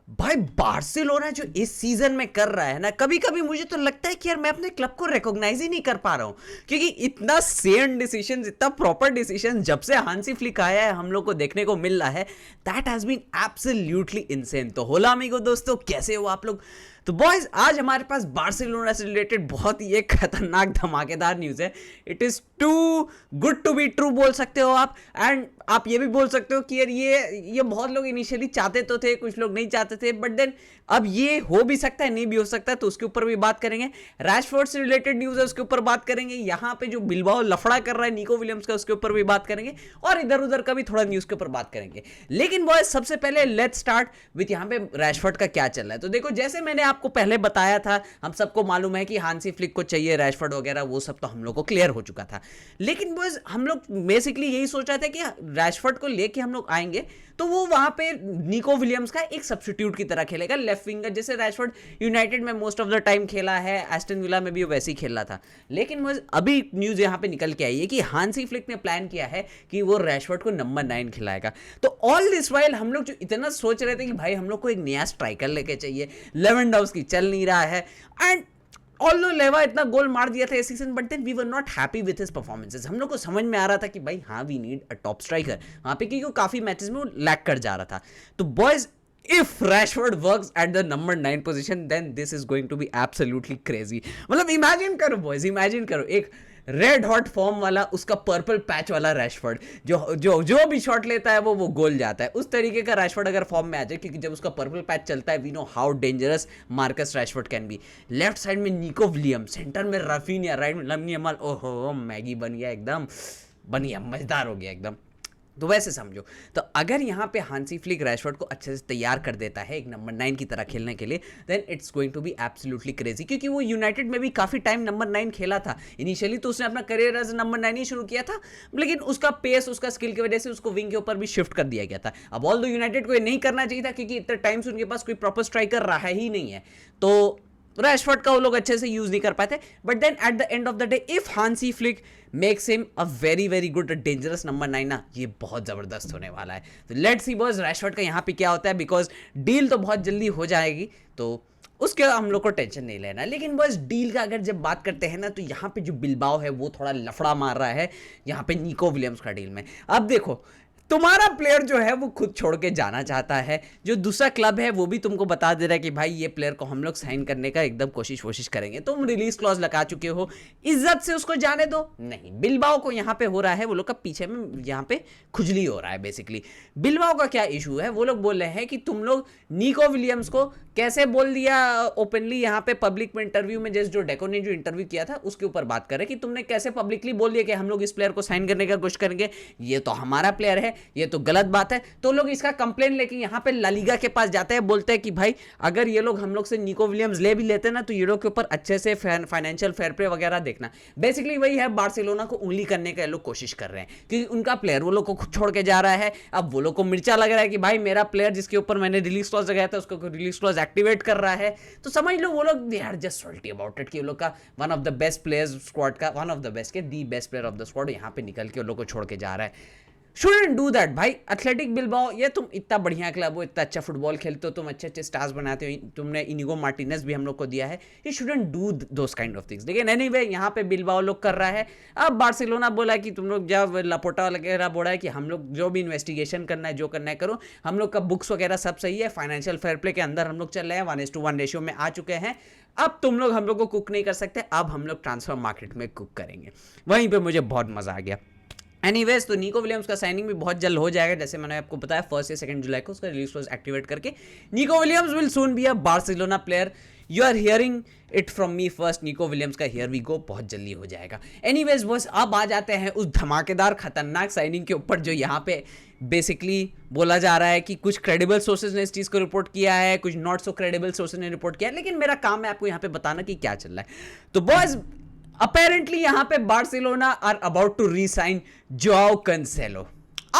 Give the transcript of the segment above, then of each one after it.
भाई बार्सिलोना जो इस सीजन में कर रहा है ना, कभी कभी मुझे तो लगता है कि यार मैं अपने क्लब को रिकॉग्नाइज ही नहीं कर पा रहा हूँ, क्योंकि इतना सेन डिसीजन, इतना प्रॉपर डिसीजन जब से हांसी फ्लिक आया है हम लोग को देखने को मिल रहा है, that has been absolutely insane. तो होला अमीगो दोस्तों, कैसे हो आप लोग? तो बॉयज, आज हमारे पास बार्सिलोना से रिलेटेड बहुत ही एक खतरनाक धमाकेदार न्यूज़ है। It is too good to be true बोल सकते हो आप, एंड आप ये भी बोल सकते हो कि यार ये बहुत लोग इनिशियली चाहते तो थे, कुछ लोग नहीं चाहते थे, बट देन अब ये हो भी सकता है, नहीं भी हो सकता है, तो उसके ऊपर भी बात करेंगे। रैशफोर्ड से रिलेटेड न्यूज़ है, उसके ऊपर बात करेंगे। यहाँ पे जो बिलबाओ लफड़ा कर रहा है निको विलियम्स का, उसके ऊपर भी बात करेंगे, और इधर उधर का भी थोड़ा न्यूज़ के ऊपर बात करेंगे। लेकिन बॉयज, सबसे पहले लेट्स स्टार्ट विथ यहाँ पे रैशफोर्ड का क्या चल रहा है। तो देखो, जैसे मैंने आपको पहले बताया था, हम सबको मालूम है कि हांसी फ्लिक को चाहिए रैशफोर्ड वगैरह, वो सब तो हम लोग को क्लियर हो चुका था। लेकिन बॉयज, हम लोग बेसिकली यही सोच रहे थे कि रैशफोर्ड को लेके हम लोग आएंगे तो वो वहां पे निको विलियम्स का एक सब्स्टिट्यूट की तरह खेलेगा, लेफ्ट विंगर, जैसे रैशफोर्ड यूनाइटेड में मोस्ट ऑफ द टाइम खेला है, एस्टन विला में भी वो वैसे ही खेल रहा था। लेकिन अभी न्यूज यहां पे निकल के आई है कि हांसी फ्लिक ने प्लान किया है कि वो रैशफोर्ड को नंबर 9 खिलाएगा। तो ऑल दिस वाइल हम लोग जो इतना सोच रहे थे कि भाई हम लोग को एक नया स्ट्राइकर लेके चाहिए, लेवेंडोव्स्की चल नहीं रहा है, एंड ऑल्दो लेवा इतना गोल मार दिया था इस season, but then we were not happy with his performances. हम लोग को समझ में आ रहा था कि भाई हाँ, we need a top striker वहां पे, क्योंकि काफी मैचेस में वो लैग कर जा रहा था। तो boys, if Rashford works at the number 9 position, then this is going to be absolutely crazy. मतलब इमेजिन करो बॉयज, इमेजिन करो एक रेड हॉट फॉर्म वाला, उसका पर्पल पैच वाला रैशफोर्ड, जो जो जो भी शॉट लेता है वो गोल जाता है, उस तरीके का रैशफोर्ड अगर फॉर्म में आ जाए, क्योंकि जब उसका पर्पल पैच चलता है, we know how dangerous Marcus Rashford can be. Left side में निको विलियम्स, सेंटर में राफिनिया, राइट में लामिन यमाल, ओहो मैगी बन गया एकदम, बन गया, मजेदार हो गया एकदम। तो वैसे समझो, तो अगर यहाँ पे हांसी फ्लिक रैशफोर्ड को अच्छे से तैयार कर देता है एक नंबर 9 की तरह खेलने के लिए, then it's going to be absolutely crazy, क्योंकि वो यूनाइटेड में भी काफ़ी टाइम नंबर 9 खेला था। इनिशियली तो उसने अपना करियर एज नंबर 9 ही शुरू किया था, लेकिन उसका पेस, उसका स्किल की वजह से उसको विंग के ऊपर भी शिफ्ट कर दिया गया था। अब ऑल दो यूनाइटेड को ये नहीं करना चाहिए था, क्योंकि इतने टाइम से उनके पास कोई प्रॉपर स्ट्राइकर रहा ही नहीं है, तो रैशफोर्ड का वो लोग अच्छे से यूज नहीं कर पाते। But then at the end of the day, if Hansi Flick makes him a very very good dangerous number 9 ना, ये बहुत जबरदस्त होने वाला है। तो लेट्स सी बॉयज, रैशफोर्ड का यहाँ पे क्या होता है, बिकॉज डील तो बहुत जल्दी हो जाएगी, तो उसके हम लोग को टेंशन नहीं लेना। लेकिन बस डील का अगर जब बात करते हैं ना, तो यहाँ पे जो बिलबाओ है वो थोड़ा लफड़ा मार रहा है यहाँ पे निको विलियम्स का डील में। अब देखो, तुम्हारा प्लेयर जो है वो खुद छोड़ के जाना चाहता है, जो दूसरा क्लब है वो भी तुमको बता दे रहा है कि भाई ये प्लेयर को हम लोग साइन करने का एकदम कोशिश करेंगे, तुम रिलीज क्लॉज लगा चुके हो, इज्जत से उसको जाने दो। नहीं, बिलबाओ को यहाँ पे हो रहा है, वो लोग का पीछे में यहाँ पे खुजली हो रहा है। बेसिकली बिलबाओ का क्या इशू है, वो लोग बोल रहे हैं कि तुम लोग निको विलियम्स को कैसे बोल दिया ओपनली यहाँ पे पब्लिक में इंटरव्यू में, जैसे जो डेको ने जो इंटरव्यू किया था उसके ऊपर बात करें कि तुमने कैसे पब्लिकली बोल दिया कि हम लोग इस प्लेयर को साइन करने का कोशिश करेंगे, ये तो हमारा प्लेयर है, ये तो गलत बात है। तो लोग इसका कंप्लेन लेके यहाँ पे ला लीगा के पास जाते हैं, बोलते हैं कि भाई अगर ये लोग हम लोग से निको विलियम्स ले भी लेते ना, तो ये लोग के ऊपर अच्छे से फाइनेंशियल फेयर प्ले वगैरह देखना। बेसिकली वही है, बार्सिलोना को उंगली करने का लोग कोशिश कर रहे हैं, क्योंकि उनका प्लेयर वो लोग को खुद छोड़ के जा रहा है। अब वो लोग को मिर्चा लग रहा है कि भाई मेरा प्लेयर जिसके ऊपर मैंने रिलीज क्लॉज लगाया था, उसको रिलीज क्लॉज एक्टिवेट कर रहा है, तो समझ लो वो लोग they are just salty about it कि वो लोग का one of the best players squad का, वन ऑफ द बेस्ट के the best player of the squad यहाँ पे निकल के वो लोग को छोड़ के जा रहा है। शुडंट डू दैट भाई। एथलेटिक बिलबाओ, ये तुम इतना बढ़िया क्लब हो, इतना अच्छा फुटबॉल खेलते हो, तुम अच्छे अच्छे स्टार्स बनाते हो, तुमने इनिगो मार्टिनेज भी हम लोग को दिया है, you shouldn't do those kind of things. लेकिन एनीवे यहाँ पे बिलबाओ लोग कर रहा है। अब बार्सिलोना बोला कि तुम लोग जब लापोर्टा वगैरह बोला है कि हम लोग जो भी इन्वेस्टिगेशन करना है, जो करना है करो, हम लोग का बुक्स वगैरह सब सही है, फाइनेंशियल फेयर प्ले के अंदर हम लोग चल रहे हैं, 1:1 रेशियो में आ चुके हैं। अब तुम लोग हम लोग को कुक नहीं कर सकते, अब हम लोग ट्रांसफर मार्केट में कुक करेंगे। वहीं पे मुझे बहुत मजा आ गया। एनीवेज, तो निको विलियम्स का साइनिंग भी बहुत जल्द हो जाएगा, जैसे मैंने आपको बताया 1 या 2 जुलाई को उसका रिलीज क्लॉज एक्टिवेट करके Nico Williams will soon be a Barcelona player. You are hearing it from me first, Nico Williams का हियर वी गो बहुत जल्दी हो जाएगा। एनीवेज बॉस, अब आ जाते हैं उस धमाकेदार खतरनाक साइनिंग के ऊपर, जो यहाँ पे बेसिकली बोला जा रहा है कि कुछ क्रेडिबल सोर्सेज ने इस चीज़ को रिपोर्ट किया है, कुछ नॉट सो क्रेडिबल सोर्सेज ने रिपोर्ट किया है, लेकिन मेरा काम है आपको यहाँ पे बताना कि क्या चल रहा है। तो बॉस, अपेरेंटली यहां पे Barcelona are about to resign João Cancelo.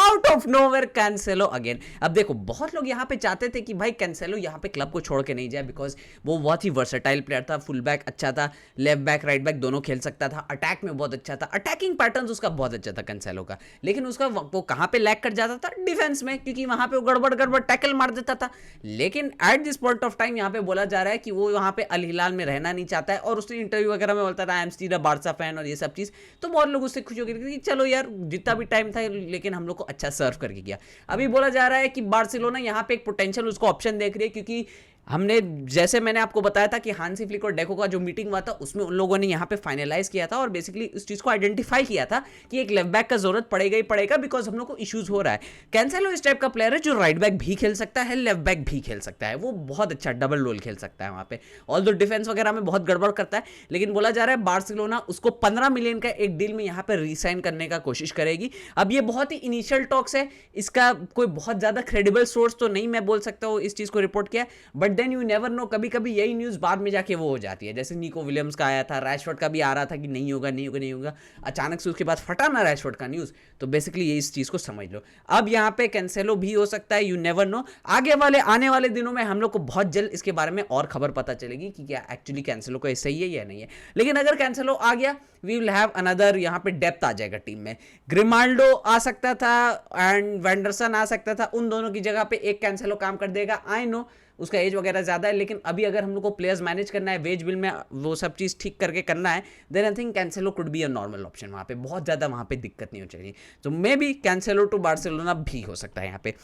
Out of nowhere Cancelo again. अब देखो बहुत लोग यहाँ पे चाहते थे कि भाई कैंसेलो यहाँ पे क्लब को छोड़ के नहीं जाए, बिकॉज वो बहुत ही वर्सेटाइल प्लेयर था, फुल बैक अच्छा था, लेफ्ट बैक राइट बैक दोनों खेल सकता था, अटैक में बहुत अच्छा था, अटैकिंग पैटर्न उसका बहुत अच्छा था कैंसेलो का। लेकिन उसका वो कहाँ पे लैक कर जाता था, डिफेंस में, क्योंकि वहां पे वो गड़बड़ गड़बड़ टैकल मार देता था। लेकिन at this point of time यहाँ पे बोला जा रहा है कि वो वहां पे अल हिलाल में रहना नहीं चाहता है, और उसने इंटरव्यू वगैरह में बोलता था I am still a Barca fan और ये सब चीज। तो बहुत लोग उससे खुश हो गए कि चलो यार जितना भी टाइम था लेकिन हम लोग को अच्छा सर्व करके किया। अभी बोला जा रहा है कि बार्सिलोना यहाँ पे एक पोटेंशियल उसको ऑप्शन देख रही है, क्योंकि हमने जैसे मैंने आपको बताया था कि हांसी फ्लिक और डेको का जो मीटिंग हुआ था उसमें उन लोगों ने यहाँ पे फाइनलाइज किया था और बेसिकली उस चीज को आइडेंटिफाई किया था कि एक लेफ्ट बैक का जरूरत पड़ेगा ही पड़ेगा, बिकॉज हम लोग को इश्यूज हो रहा है। कैंसेलो इस टाइप का प्लेयर है जो राइट बैक भी खेल सकता है, लेफ्ट बैक भी खेल सकता है, वो बहुत अच्छा डबल रोल खेल सकता है वहां पे, ऑल्दो डिफेंस वगैरह में बहुत गड़बड़ करता है। लेकिन बोला जा रहा है बार्सिलोना उसको 15 मिलियन का एक डील में यहाँ पे रिसाइन करने का कोशिश करेगी। अब ये बहुत ही इनिशियल टॉक्स है, इसका कोई बहुत ज्यादा क्रेडिबल सोर्स तो नहीं मैं बोल सकता हूँ इस चीज को रिपोर्ट किया, but then you never know, कभी कभी यही न्यूज़ बाद में जाके वो हो जाती है। जैसे निको विलियम्स का आया था, रैशफोर्ड का भी आ रहा था कि नहीं होगा नहीं होगा नहीं होगा, अचानक से उसके बाद फटा ना रैशफोर्ड का न्यूज़। तो बेसिकली ये इस चीज़ को समझ लो। अब यहाँ पे कैंसेलो भी हो सकता है, यू नेवर नो। आने वाले दिनों में हम लोग को बहुत जल्द इसके बारे में और खबर पता चलेगी कि क्या एक्चुअली कैंसेलो को सही है या नहीं है। लेकिन अगर कैंसेलो आ गया वी विल हैव अनदर, यहाँ पे डेप्थ आ जाएगा टीम में। ग्रिमाल्डो आ सकता था एंड वेंडरसन आ सकता था, उन दोनों की जगह पे एक कैंसेलो काम कर देगा। आई नो उसका एज वगैरह ज़्यादा है, लेकिन अभी अगर हम लोग को प्लेयर्स मैनेज करना है, वेज बिल में वो सब चीज़ ठीक करके करना है, then I think Cancelo could be a normal option. वहाँ पे बहुत ज़्यादा वहाँ पे दिक्कत नहीं हो चाहिए, तो maybe Cancelo to Barcelona भी हो सकता है यहाँ पे।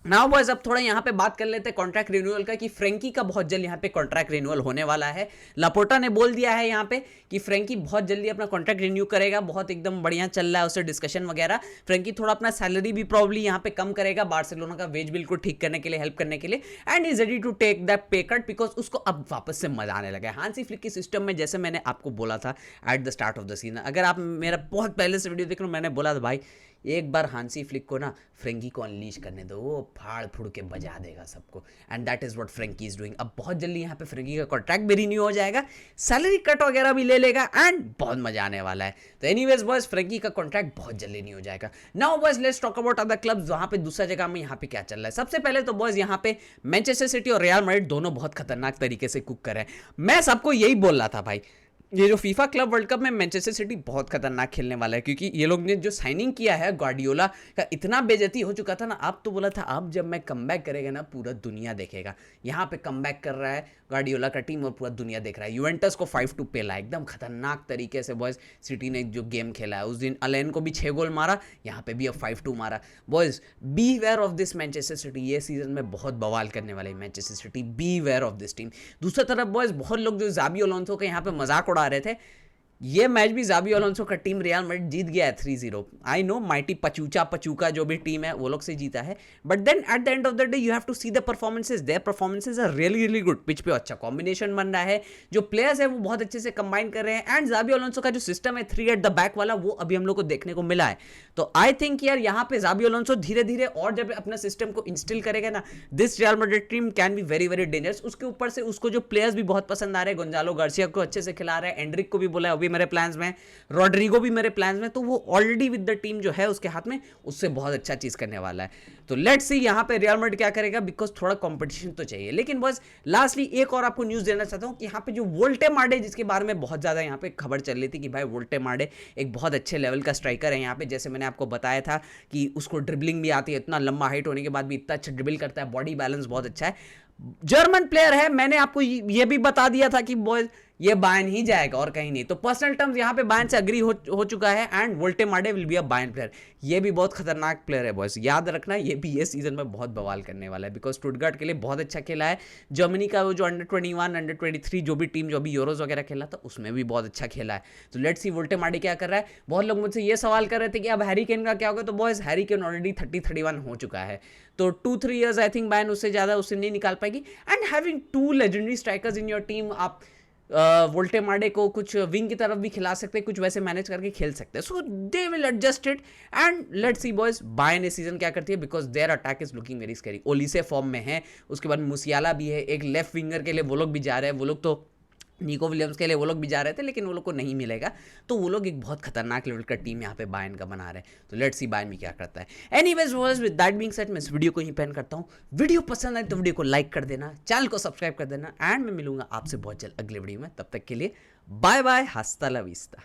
नाउ बॉयज अब थोड़ा यहाँ पे बात कर लेते हैं कॉन्ट्रैक्ट रिन्यूअल का, कि फ्रेंकी का बहुत जल्द यहाँ पे कॉन्ट्रैक्ट रिन्यूअल होने वाला है। लापोर्टा ने बोल दिया है यहाँ पे कि फ्रेंकी बहुत जल्दी अपना कॉन्ट्रैक्ट रिन्यू करेगा, बहुत एकदम बढ़िया चल रहा है उससे डिस्कशन वगैरह। फ्रेंकी थोड़ा अपना सैलरी भी प्रॉब्ली यहाँ पे कम करेगा बार्सिलोना का वेज बिल को ठीक करने के लिए, हेल्प करने के लिए, and is ready to take that pay cut, because उसको अब वापस से मजा आने लगा है हांसी फ्लिक के सिस्टम में। जैसे मैंने आपको बोला था at the start of the season, अगर आप मेरा बहुत पहले से वीडियो देख रहे हो, मैंने बोला था भाई एक बार हांसी फ्लिक को ना फ्रेंकी को अनलीश करने दो, वो फाड़ फुड़ के बजा देगा सबको, and that is what Frenkie is doing. अब बहुत जल्दी यहाँ पे फ्रेंकी का कॉन्ट्रैक्ट भी रिन्यू हो जाएगा, सैलरी कट वगैरह भी ले लेगा, एंड बहुत मजा आने वाला है। तो एनीवेज बॉयज फ्रेंकी का कॉन्ट्रैक्ट बहुत जल्दी रिन्यू हो जाएगा। Now boys let's talk about other clubs, वहाँ पे दूसरा जगह में यहाँ पे क्या चल रहा है। सबसे पहले तो बॉयज यहाँ पे मैनचेस्टर सिटी और रियल मैड्रिड दोनों बहुत खतरनाक तरीके से कुक कर रहे हैं। मैं सबको यही बोल रहा था भाई, ये जो फीफा क्लब वर्ल्ड कप में मैनचेस्टर सिटी बहुत खतरनाक खेलने वाला है, क्योंकि ये लोग ने जो साइनिंग किया है गार्डियोला का, इतना बेइज्जती हो चुका था ना। आप तो बोला था अब जब मैं कमबैक करेगा ना पूरा दुनिया देखेगा, यहाँ पे कमबैक कर रहा है गार्डियोला का टीम और पूरा दुनिया देख रहा है। यूवेंटस को 5-2 पेला एकदम खतरनाक तरीके से बॉयज। सिटी ने जो गेम खेला है उस दिन अलेन को भी 6 गोल मारा, यहाँ पे भी अब 5-2 मारा। Boys beware of this Manchester City, ये सीजन में बहुत बवाल करने वाले Manchester City, beware of this team. दूसरी तरफ बॉयज बहुत लोग जो जाबी अलोंसो के यहाँ पे मजाक उड़ा रहे थे, ये मैच भी जाबी अलोंसो का टीम रियल मैड्रिड जीत गया है 3-0। आई नो माइटी पचूका जो भी टीम है वो लोग से जीता है, but then at the end of the day you have to see the performances, their performances are really really good. Pitch पे अच्छा कॉम्बिनेशन बन रहा है, जो प्लेयर्स है वो बहुत अच्छे से कंबाइन कर रहे हैं, एंड जाबी अलोंसो का जो सिस्टम है 3 एट द बैक वाला वो अभी हम लोग को देखने को मिला है। तो आई थिंक यार यहाँ पे जाबी अलोंसो धीरे धीरे और जब अपना सिस्टम को इंस्टिल करेगा ना, this real Madrid team can be very very dangerous. उसके ऊपर से उसको जो प्लेयर्स भी बहुत पसंद आ रहे हैं, गोंजालो गार्सिया को अच्छे से खिला रहे हैं, एंड्रिक को भी बोला है अभी मेरे प्लान्स में, रॉड्रिगो भी मेरे प्लान्स में, तो वो ऑलरेडी विद द टीम जो है उसके हाथ में, उससे बहुत अच्छा चीज करने वाला है। तो लेट्स सी यहाँ पे रियल मैड्रिड क्या करेगा, बिकॉज थोड़ा कंपटीशन तो चाहिए। लेकिन बस लास्टली एक और आपको न्यूज देना चाहता हूँ कि यहाँ पे जो वोल्टे मार्डे, जिसके बारे में बहुत ज्यादा यहाँ पे खबर चल रही थी कि भाई वोल्टे मार्डे एक बहुत अच्छे लेवल का स्ट्राइकर है यहाँ पे, जैसे मैंने आपको बताया था कि उसको ड्रिबलिंग भी आती है, इतना लंबा हाइट होने के बाद भी इतना अच्छा ड्रिबल करता है, बॉडी बैलेंस बहुत अच्छा है, जर्मन प्लेयर है। मैंने आपको ये भी बता दिया था कि बॉयज ये बायन ही जाएगा और कहीं नहीं, तो पर्सनल टर्म्स यहाँ पे बायन से अग्री हो चुका है, and Woltemade will be a Bayern player. ये भी बहुत खतरनाक प्लेयर है बॉयज, याद रखना ये भी ये सीजन में बहुत बवाल करने वाला है, बिकॉज स्टुटगार्ट के लिए बहुत अच्छा खेला है। जर्मनी का वो जो अंडर 21 अंडर 23 जो भी टीम जो भी यूरोज वगैरह खेला था उसमें भी बहुत अच्छा खेला है। तो लेट्स सी वोल्टे मार्डे क्या कर रहा है। बहुत लोग मुझसे ये सवाल कर रहे थे कि अब हैरी केन का क्या होगा, तो बॉयज हैरी केन ऑलरेडी 30-31 हो चुका है, तो 2-3 ईयर्स आई थिंक बायन उससे ज़्यादा उससे नहीं निकाल पाएगी। And having 2 legendary strikers in your team, आप वोल्टे मार्डे को कुछ विंग की तरफ भी खिला सकते हैं, कुछ वैसे मैनेज करके खेल सकते हैं, so they will adjust it. And let's see boys Bayern इस सीजन क्या करती है, because their attack is looking very scary. Olise form में है, उसके बाद मुसियाला भी है, एक लेफ्ट विंगर के लिए वो लोग भी जा रहे हैं, वो लोग तो निको विलियम्स के लिए वो लोग भी जा रहे थे, लेकिन वो लोग को नहीं मिलेगा, तो वो लोग एक बहुत खतरनाक लेवल का टीम यहाँ पे बायर्न का बना रहे हैं। तो लेट्स सी बायर्न भी क्या करता है। Anyways was with that being said, मैं इस वीडियो को ही पेन करता हूँ। वीडियो पसंद आए तो वीडियो को लाइक कर देना, चैनल को सब्सक्राइब कर देना, एंड मैं मिलूंगा आपसे बहुत जल्द अगले वीडियो में। तब तक के लिए बाय बाय, हस्ता ला विस्ता।